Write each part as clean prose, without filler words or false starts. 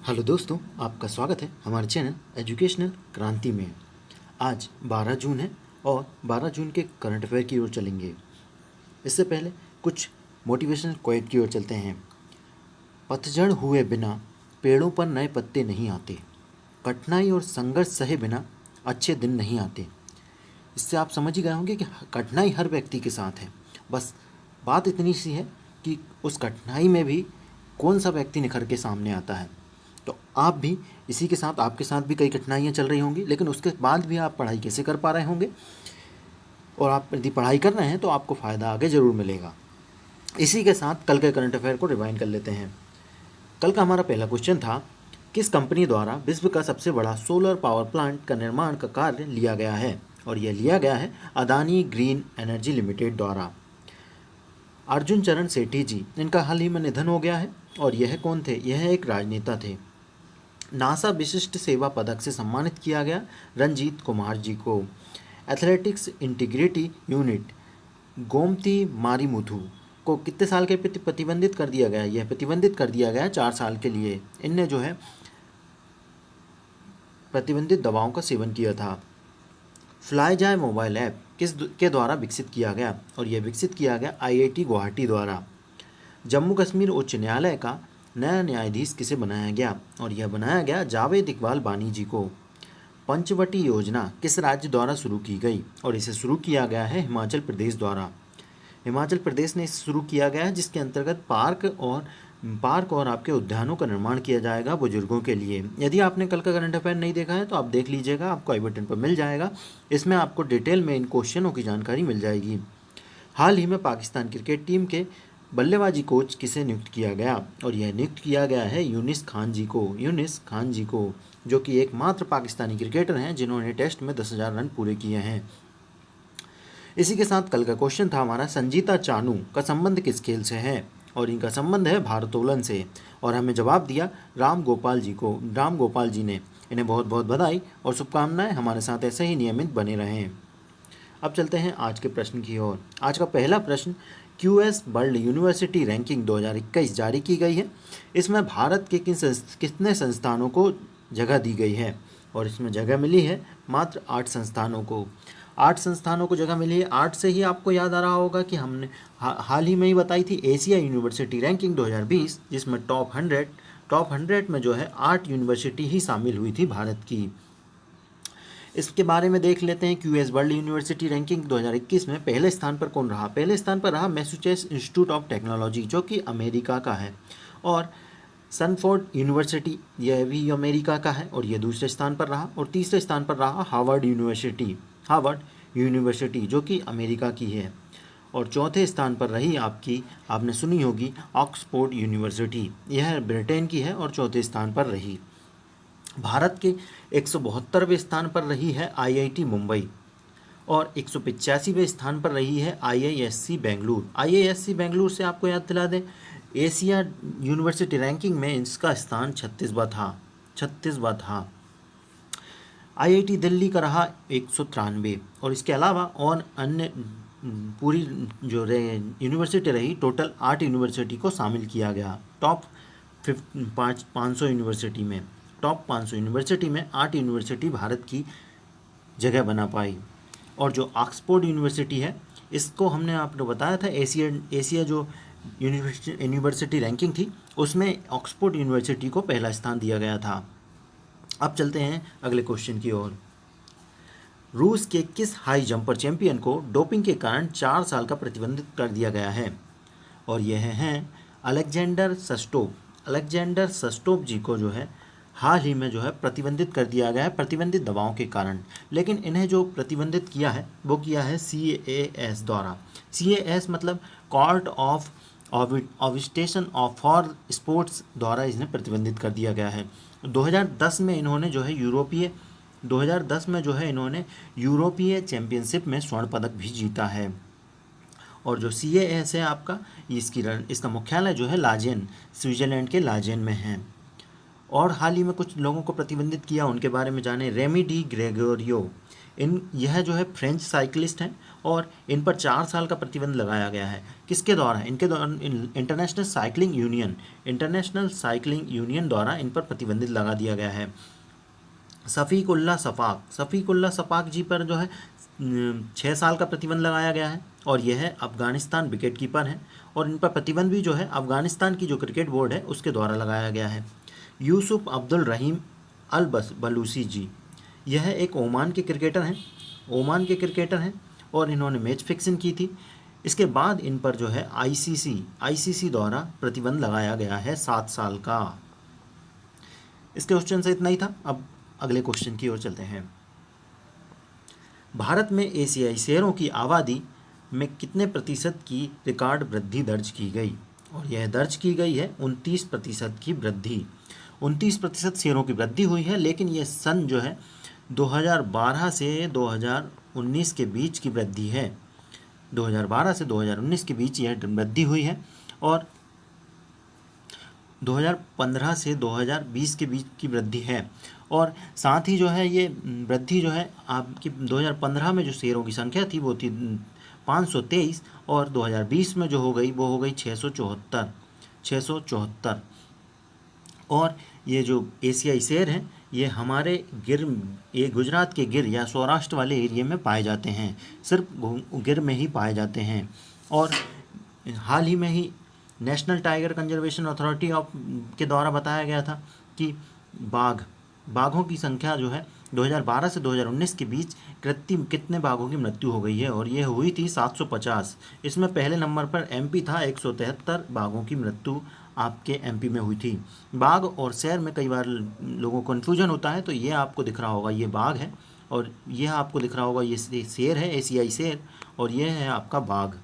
Hello दोस्तों, आपका स्वागत है हमारे चैनल एजुकेशनल क्रांति में। आज 12 जून है और 12 जून के करंट अफेयर की ओर चलेंगे। इससे पहले कुछ मोटिवेशनल क्वाइट की ओर चलते हैं। पतझड़ हुए बिना पेड़ों पर नए पत्ते नहीं आते। कठिनाई और संघर्ष सहे बिना अच्छे दिन नहीं आते। इससे आप समझ ही गए होंगे कि कठिनाई हर व्यक्ति के साथ है। बस बात इतनी सी है कि उस कठिनाई में भी कौन सा व्यक्ति निखर के सामने आता है। तो आप भी इसी के साथ, आपके साथ भी कई कठिनाइयाँ चल रही होंगी, लेकिन उसके बाद भी आप पढ़ाई कैसे कर पा रहे होंगे। और आप यदि पढ़ाई कर रहे हैं तो आपको फ़ायदा आगे ज़रूर मिलेगा। इसी के साथ कल के करंट अफेयर को रिवाइंड कर लेते हैं। कल का हमारा पहला क्वेश्चन था, किस कंपनी द्वारा विश्व का सबसे बड़ा सोलर पावर प्लांट का निर्माण का कार्य लिया गया है। और यह लिया गया है अदानी ग्रीन एनर्जी लिमिटेड द्वारा। अर्जुन चरण सेठी जी, इनका हाल ही में निधन हो गया है। और यह कौन थे? यह एक राजनेता थे। नासा विशिष्ट सेवा पदक से सम्मानित किया गया रंजीत कुमार जी को। Athletics integrity unit Gomti Marimuthu को कितने साल के प्रतिबंधित कर दिया गया है? यह प्रतिबंधित कर दिया गया है 4 साल के लिए। इनने जो है प्रतिबंधित दवाओं का सेवन किया था। फ्लाई जाय मोबाइल ऐप किस के द्वारा विकसित किया गया? और यह विकसित किया गया IIT गुवाहाटी द्वारा। जम्मू कश्मीर उच्च न्यायालय का नया न्यायाधीश किसे बनाया गया? और यह बनाया गया जावेद इकबाल बानी जी को। पंचवटी योजना किस राज्य द्वारा शुरू की गई? और इसे शुरू किया गया है हिमाचल प्रदेश द्वारा। हिमाचल प्रदेश ने इसे शुरू किया गया है, जिसके अंतर्गत पार्क और आपके उद्यानों का निर्माण किया जाएगा बुजुर्गों के लिए। यदि आपने कल का करंट अफेयर नहीं देखा है तो आप देख लीजिएगा, आपको आई बटन पर मिल जाएगा। इसमें आपको डिटेल में इन क्वेश्चनों की जानकारी मिल जाएगी। हाल ही में पाकिस्तान क्रिकेट टीम के बल्लेबाजी कोच किसे नियुक्त किया गया? और यह नियुक्त किया गया है यूनिस खान जी को, जो कि एकमात्र पाकिस्तानी क्रिकेटर हैं जिन्होंने टेस्ट में 10,000 रन पूरे किए हैं। इसी के साथ कल का क्वेश्चन था हमारा, संजीता चानू का संबंध किस खेल से है? और इनका संबंध है भारोत्तोलन से। और हमें जवाब दिया राम गोपाल जी ने। इन्हें बहुत बहुत बधाई और शुभकामनाएं। हमारे साथ ऐसे ही नियमित बने रहें। अब चलते हैं आज के प्रश्न की ओर। आज का पहला प्रश्न, QS वर्ल्ड यूनिवर्सिटी रैंकिंग 2021 जारी की गई है। इसमें भारत के कितने संस्थानों को जगह दी गई है? और इसमें जगह मिली है मात्र 8 संस्थानों को। 8 संस्थानों को जगह मिली है। 8 से ही आपको याद आ रहा होगा कि हमने हाल ही में ही बताई थी एशिया यूनिवर्सिटी रैंकिंग 2020, जिसमें टॉप 100 में जो है 8 यूनिवर्सिटी ही शामिल हुई थी भारत की। इसके बारे में देख लेते हैं। QS वर्ल्ड यूनिवर्सिटी रैंकिंग 2021 में पहले स्थान पर कौन रहा? पहले स्थान पर रहा मैसेच्यूसेट्स इंस्टीट्यूट ऑफ टेक्नोलॉजी, जो कि अमेरिका का है। और सनफोर्ड यूनिवर्सिटी, यह भी अमेरिका का है और यह दूसरे स्थान पर रहा। और तीसरे स्थान पर रहा हार्वर्ड यूनिवर्सिटी, जो कि अमेरिका की है। और चौथे स्थान पर रही आपने सुनी होगी ऑक्सफोर्ड यूनिवर्सिटी, यह ब्रिटेन की है और चौथे स्थान पर रही। भारत के 172वें स्थान पर रही है IIT मुंबई और 185वें स्थान पर रही है IISc बेंगलुरु। IISc बेंगलुरु से आपको याद दिला दें, एशिया यूनिवर्सिटी रैंकिंग में इसका स्थान 36वां था। IIT दिल्ली का रहा 193। और इसके अलावा और अन्य पूरी जो यूनिवर्सिटी रही, टोटल 8 यूनिवर्सिटी को शामिल किया गया टॉप 500 यूनिवर्सिटी में। टॉप 500 यूनिवर्सिटी में 8 यूनिवर्सिटी भारत की जगह बना पाई। और जो ऑक्सफोर्ड यूनिवर्सिटी है, इसको हमने आपको बताया था एशिया जो यूनिवर्सिटी रैंकिंग थी, उसमें ऑक्सफोर्ड यूनिवर्सिटी को पहला स्थान दिया गया था। अब चलते हैं अगले क्वेश्चन की ओर। रूस के किस हाई जंपर चैंपियन को डोपिंग के कारण 4 साल का प्रतिबंधित कर दिया गया है? और यह हैं अलेक्जेंडर सस्टोव जी को जो है हाल ही में जो है प्रतिबंधित कर दिया गया है प्रतिबंधित दवाओं के कारण। लेकिन इन्हें जो प्रतिबंधित किया है वो किया है CAS द्वारा। CAS मतलब court of arbitration of for sports द्वारा इन्हें प्रतिबंधित कर दिया गया है। 2010 में इन्होंने यूरोपीय चैंपियनशिप में स्वर्ण पदक भी जीता है। और जो CAS है आपका, इसका मुख्यालय जो है लाजेन, स्विट्जरलैंड के लाजेन में है। और हाल ही में कुछ लोगों को प्रतिबंधित किया, उनके बारे में जाने। रेमी डी ग्रेगोरियो, यह जो है फ्रेंच साइकिलिस्ट हैं और इन पर 4 साल का प्रतिबंध लगाया गया है। किसके द्वारा? इनके द्वारा इंटरनेशनल साइकिलिंग यूनियन द्वारा इन पर प्रतिबंधित लगा दिया गया है। सफ़ीक उल्लाह सफाक जी पर जो है 6 साल का प्रतिबंध लगाया गया है और यह अफ़गानिस्तान विकेट कीपर हैं और इन पर प्रतिबंध भी जो है अफ़गानिस्तान की जो क्रिकेट बोर्ड है उसके द्वारा लगाया गया है। यूसुफ अब्दुल रहीम अल बलूची जी, यह एक ओमान के क्रिकेटर हैं और इन्होंने मैच फिक्सिंग की थी। इसके बाद इन पर जो है आईसीसी द्वारा प्रतिबंध लगाया गया है 7 साल का। इसके क्वेश्चन से इतना ही था। अब अगले क्वेश्चन की ओर चलते हैं। भारत में एशियाई शेरों की आबादी में कितने प्रतिशत की रिकॉर्ड वृद्धि दर्ज की गई? और यह दर्ज की गई है 29% की वृद्धि। 29% शेरों की वृद्धि हुई है, लेकिन ये सन जो है 2012 से 2019 के बीच की वृद्धि है। 2012 से 2019 के बीच यह वृद्धि हुई है और 2015 से 2020 के बीच की वृद्धि है। और साथ ही जो है ये वृद्धि जो है आपकी 2015 में जो शेरों की संख्या थी वो थी 523 और 2020 में जो हो गई वो हो गई 674। और ये जो एशियाई शेर हैं ये हमारे ये गुजरात के गिर या सौराष्ट्र वाले एरिया में पाए जाते हैं, सिर्फ गिर में ही पाए जाते हैं। और हाल ही में ही नेशनल टाइगर कंजर्वेशन अथॉरिटी के द्वारा बताया गया था कि बाघों की संख्या जो है 2012 से 2019 के बीच कृत्रिम कितने बाघों की मृत्यु हो गई है, और यह हुई थी 750। इसमें पहले नंबर पर एमपी था, 173 बाघों की मृत्यु आपके एमपी में हुई थी। बाघ और शेर में कई बार लोगों को कन्फ्यूजन होता है, तो ये आपको दिख रहा होगा ये बाघ है और यह आपको दिख रहा होगा ये शेर है, एशियाई शेर, और यह है आपका बाघ।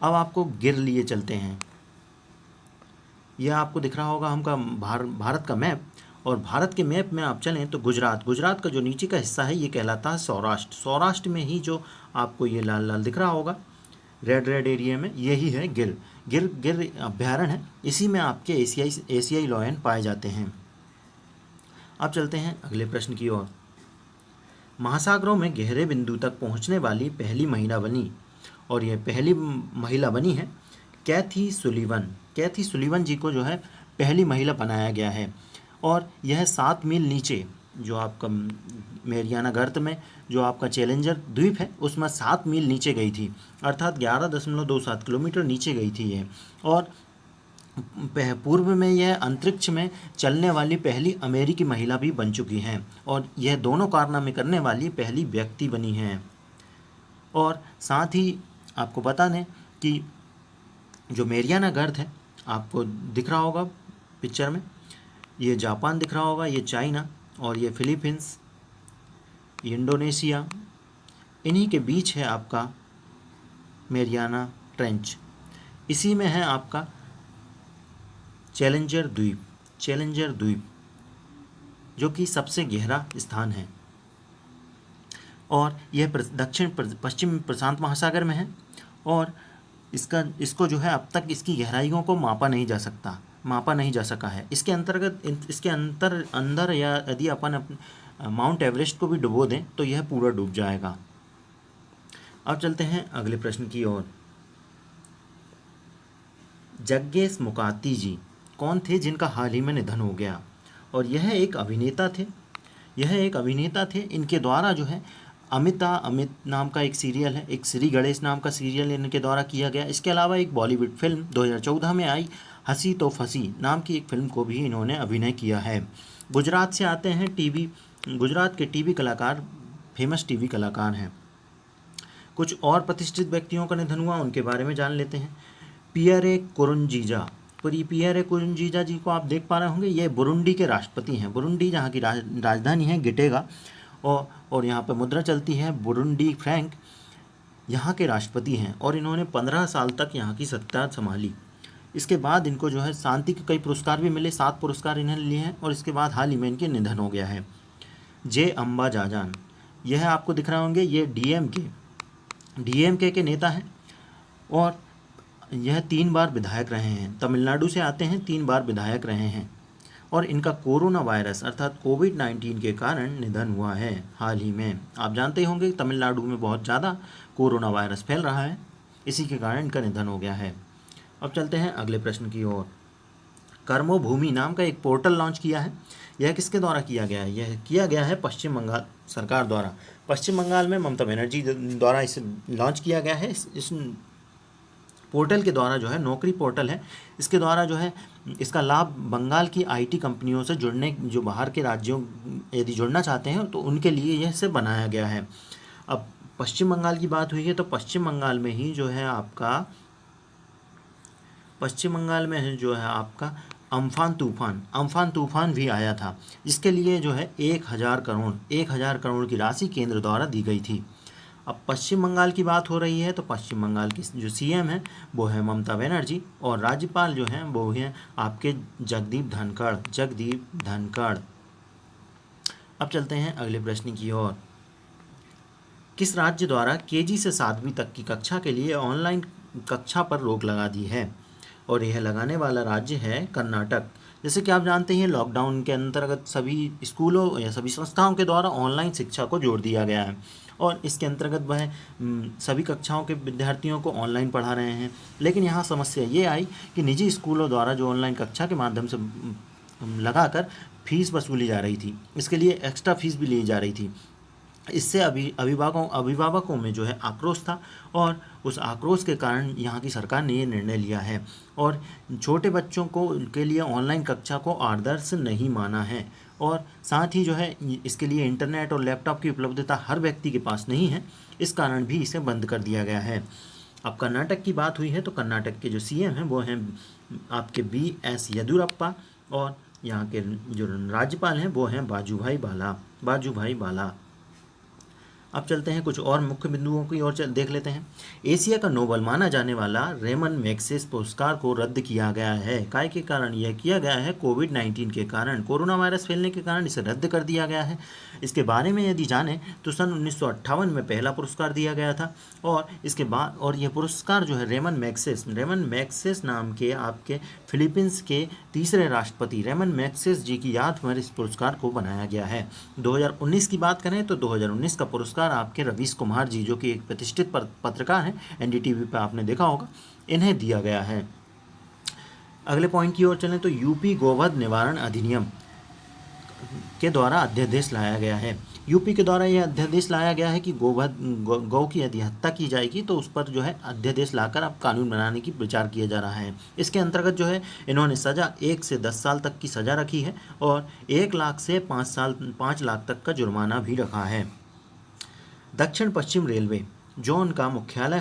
अब आपको गिर लिए चलते हैं। यह आपको दिख रहा होगा हमका भारत का मैप, और भारत के मैप में आप चलें तो गुजरात का जो नीचे का हिस्सा है ये कहलाता है सौराष्ट्र में ही जो आपको ये लाल लाल दिख रहा होगा रेड एरिया में, यही है गिर अभ्यारण्य है। इसी में आपके एशियाई लायन पाए जाते हैं। अब चलते हैं अगले प्रश्न की ओर। महासागरों में गहरे बिंदु तक पहुंचने वाली पहली महिला बनी, और यह पहली महिला बनी है कैथी सुलीवन जी को जो है पहली महिला बनाया गया है। और यह 7 मील नीचे जो आपका मेरियाना गर्त में जो आपका चैलेंजर द्वीप है उसमें 7 मील नीचे गई थी, अर्थात 11.27 किलोमीटर नीचे गई थी ये। और पूर्व में यह अंतरिक्ष में चलने वाली पहली अमेरिकी महिला भी बन चुकी हैं, और यह दोनों कारनामे करने वाली पहली व्यक्ति बनी हैं। और साथ ही आपको बता दें कि जो मेरियाना गर्त है आपको दिख रहा होगा पिक्चर में, ये जापान दिख रहा होगा, ये चाइना, और ये फिलीपींस, इंडोनेशिया, इन्हीं के बीच है आपका मेरियाना ट्रेंच। इसी में है आपका चैलेंजर द्वीप जो कि सबसे गहरा स्थान है, और यह दक्षिण पश्चिम प्रशांत महासागर में है। और इसको जो है अब तक इसकी गहराइयों को मापा नहीं जा सका है। इसके अंदर या यदि अपन माउंट एवरेस्ट को भी डुबो दें तो यह पूरा डूब जाएगा। अब चलते हैं अगले प्रश्न की ओर। जग्गेश मुकाती जी कौन थे जिनका हाल ही में निधन हो गया? और यह एक अभिनेता थे। इनके द्वारा जो है अमित नाम का एक सीरियल है, एक श्री गणेश नाम का सीरियल इनके द्वारा किया गया। इसके अलावा एक बॉलीवुड फिल्म 2014 में आई हंसी तो फंसी नाम की एक फिल्म को भी इन्होंने अभिनय किया है। गुजरात से आते हैं गुजरात के टीवी कलाकार, फेमस टीवी कलाकार हैं। कुछ और प्रतिष्ठित व्यक्तियों का निधन हुआ, उनके बारे में जान लेते हैं। पियरे कुरुंजीजा जी को आप देख पा रहे होंगे, ये बुरुंडी के राष्ट्रपति हैं। बुरुंडी जहाँ की राजधानी है गिटेगा, और यहाँ पर मुद्रा चलती है बुरुंडी फ्रैंक, यहाँ के राष्ट्रपति हैं, और इन्होंने 15 साल तक यहाँ की सत्ता संभाली। इसके बाद इनको जो है शांति के कई पुरस्कार भी मिले, 7 पुरस्कार इन्होंने लिए हैं, और इसके बाद हाल ही में इनके निधन हो गया है। जे अम्बा जाजान, यह आपको दिख रहे होंगे, ये डीएमके के नेता हैं, और यह 3 बार विधायक रहे हैं। तमिलनाडु से आते हैं, 3 बार विधायक रहे हैं। और इनका कोरोना वायरस अर्थात कोविड-19 के कारण निधन हुआ है हाल ही में। आप जानते ही होंगे तमिलनाडु में बहुत ज़्यादा कोरोना वायरस फैल रहा है, इसी के कारण इनका निधन हो गया है। अब चलते हैं अगले प्रश्न की ओर। कर्मभूमि नाम का एक पोर्टल लॉन्च किया है। यह किसके द्वारा किया गया है? यह किया गया है पश्चिम बंगाल सरकार द्वारा। पश्चिम बंगाल में ममता बनर्जी द्वारा इसे लॉन्च किया गया है। इस पोर्टल के द्वारा जो है नौकरी पोर्टल है, इसके द्वारा जो है इसका लाभ बंगाल की आईटी कंपनियों से जुड़ने, जो बाहर के राज्यों यदि जुड़ना चाहते हैं तो उनके लिए यह से बनाया गया है। अब पश्चिम बंगाल की बात हुई है तो पश्चिम बंगाल में ही जो है आपका अम्फान तूफान भी आया था, जिसके लिए जो है 1000 करोड़ की राशि केंद्र द्वारा दी गई थी। अब पश्चिम बंगाल की बात हो रही है तो पश्चिम बंगाल की जो सीएम है वो है ममता बनर्जी और राज्यपाल जो हैं वो हैं आपके जगदीप धनखड़। अब चलते हैं अगले प्रश्न की ओर। किस राज्य द्वारा केजी से 7वीं तक की कक्षा के लिए ऑनलाइन कक्षा पर रोक लगा दी है? और यह लगाने वाला राज्य है कर्नाटक। जैसे कि आप जानते हैं लॉकडाउन के अंतर्गत सभी स्कूलों या सभी संस्थाओं के द्वारा ऑनलाइन शिक्षा को जोड़ दिया गया है और इसके अंतर्गत वह सभी कक्षाओं के विद्यार्थियों को ऑनलाइन पढ़ा रहे हैं। लेकिन यहाँ समस्या ये आई कि निजी स्कूलों द्वारा जो ऑनलाइन कक्षा के माध्यम से लगाकर फीस वसूली जा रही थी, इसके लिए एक्स्ट्रा फीस भी ली जा रही थी। इससे अभिभावकों में जो है आक्रोश था और उस आक्रोश के कारण यहाँ की सरकार ने ये निर्णय लिया है और छोटे बच्चों को के लिए ऑनलाइन कक्षा को आदर्श नहीं माना है और साथ ही जो है इसके लिए इंटरनेट और लैपटॉप की उपलब्धता हर व्यक्ति के पास नहीं है, इस कारण भी इसे बंद कर दिया गया है। अब कर्नाटक की बात हुई है तो कर्नाटक के जो सीएम हैं वो हैं आपके BS येदियुरप्पा और यहाँ के जो राज्यपाल हैं वो हैं बाजूभाई बाला। अब चलते हैं कुछ और मुख्य बिंदुओं की ओर देख लेते हैं। एशिया का नोबेल माना जाने वाला रेमन मैग्सेस पुरस्कार को रद्द किया गया है। काय के कारण यह किया गया है? कोविड-19 के कारण, कोरोना वायरस फैलने के कारण इसे रद्द कर दिया गया है। इसके बारे में यदि जानें तो सन 1958 में पहला पुरस्कार दिया गया था और इसके बाद और यह पुरस्कार जो है रेमन मैग्सेस नाम के आपके फिलीपींस के तीसरे राष्ट्रपति रेमन मैग्सेस जी की याद में इस पुरस्कार को बनाया गया है। 2019 की बात करें तो 2019 का पुरस्कार आपके रवीश कुमार जी, जो कि एक प्रतिष्ठित पत्रकार हैं, एनडीटीवी पर आपने देखा होगा, इन्हें दिया गया है। अगले पॉइंट की ओर चलें तो यूपी गोवध निवारण अधिनियम के द्वारा अध्यादेश लाया गया है। यूपी के द्वारा यह अध्यादेश लाया गया है कि गौ की यदि हत्या की जाएगी तो उस पर जो है अध्यादेश लाकर अब कानून बनाने की विचार किया जा रहा है। इसके अंतर्गत जो है इन्होंने सज़ा 1 से 10 साल तक की सज़ा रखी है और 1 लाख से 5 लाख तक का जुर्माना भी रखा है। दक्षिण पश्चिम रेलवे जोन का मुख्यालय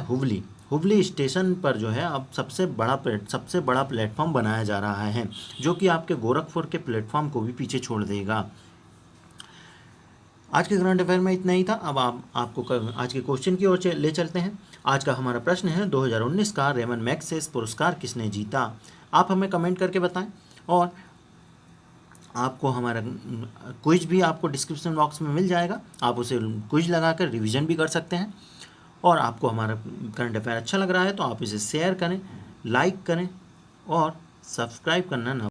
हुबली स्टेशन पर जो है अब सबसे बड़ा प्लेटफॉर्म बनाया जा रहा है, जो कि आपके गोरखपुर के प्लेटफॉर्म को भी पीछे छोड़ देगा। आज के करंट अफेयर में इतना ही था। अब आपको आज के क्वेश्चन की ओर ले चलते हैं। आज का हमारा प्रश्न है 2019 का रेमन मैग्सेस पुरस्कार किसने जीता? आप हमें कमेंट करके बताएं और आपको हमारा क्विज भी आपको डिस्क्रिप्शन बॉक्स में मिल जाएगा, आप उसे क्विज लगाकर रिवीजन भी कर सकते हैं। और आपको हमारा करंट अफेयर अच्छा लग रहा है तो आप इसे शेयर करें, लाइक करें और सब्सक्राइब करना ना